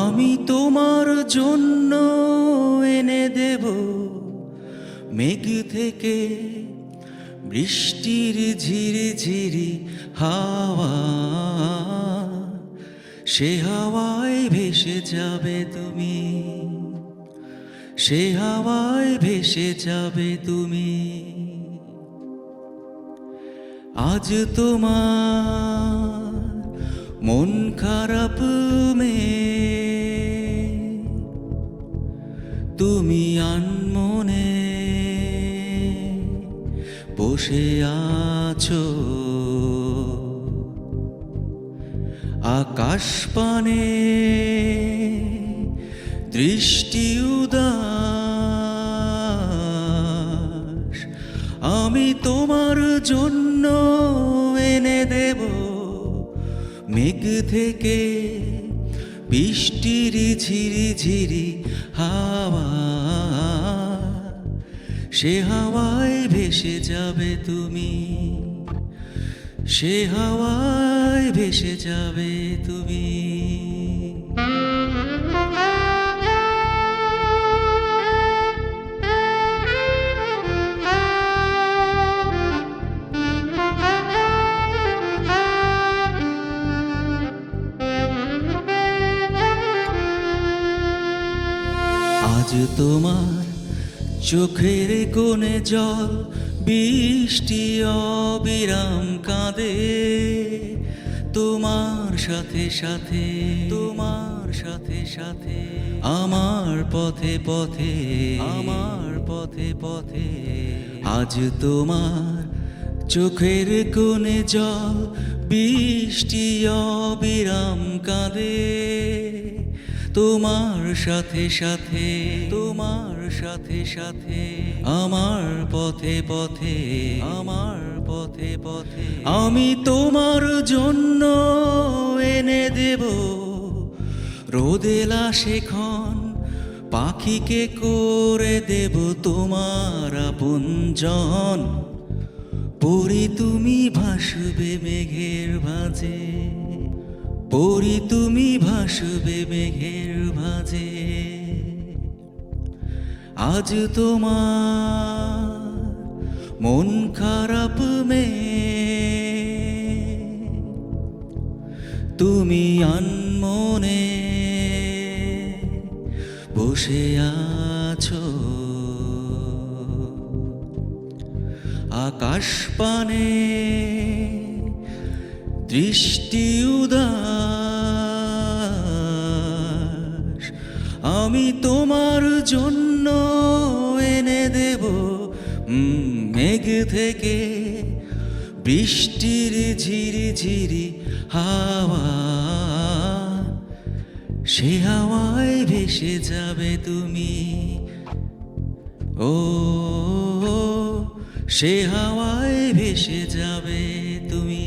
আমি তোমার জন্য এনে দেব মেঘ থেকে বৃষ্টির ঝিরি ঝিরি হাওয়া। সে হাওয়ায় ভেসে যাবে তুমি, সে হাওয়ায় ভেসে যাবে তুমি। আজ তোমার মন খারাপ তুমি আনমনে বসে আছো, আকাশ পানে দৃষ্টি উদাস। আমি তোমার জন্য এনে দেব মেঘ থেকে বৃষ্টির ঝিরি ঝিরি হাওয়া। সে হাওয়ায় ভেসে যাবে তুমি, সে হাওয়ায় ভেসে যাবে তুমি। আজ তোমার চোখের কোণে জল বৃষ্টি অবিরাম কাঁদে। তোমার সাথে সাথে, তোমার সাথে সাথে আমার পথে পথে, আমার পথে পথে। আজ তোমার চোখের কোণে জল বৃষ্টি অবিরাম কাঁদে। তোমার সাথে সাথে, তোমার সাথে সাথে আমার পথে পথে, আমার পথে পথে। আমি তোমার জন্য এনে দেব রোদেলা শেখন, পাখিকে করে দেব তোমার আপনজন। পরি তুমি ভাসবে মেঘের ভাঁজে, পরি তুমি ভাসবে মেঘের ভাঁজে। আজ তোমার মন খারাপ তুমি আনমনে বসে আছো, আকাশ পানে দৃষ্টি উদাস। আমি তোমার জন্য এনে দেব মেঘ থেকে বৃষ্টির ঝিরি ঝিরি হাওয়া। সে হাওয়ায় ভেসে যাবে তুমি, ও সে হাওয়ায় ভেসে যাবে তুমি।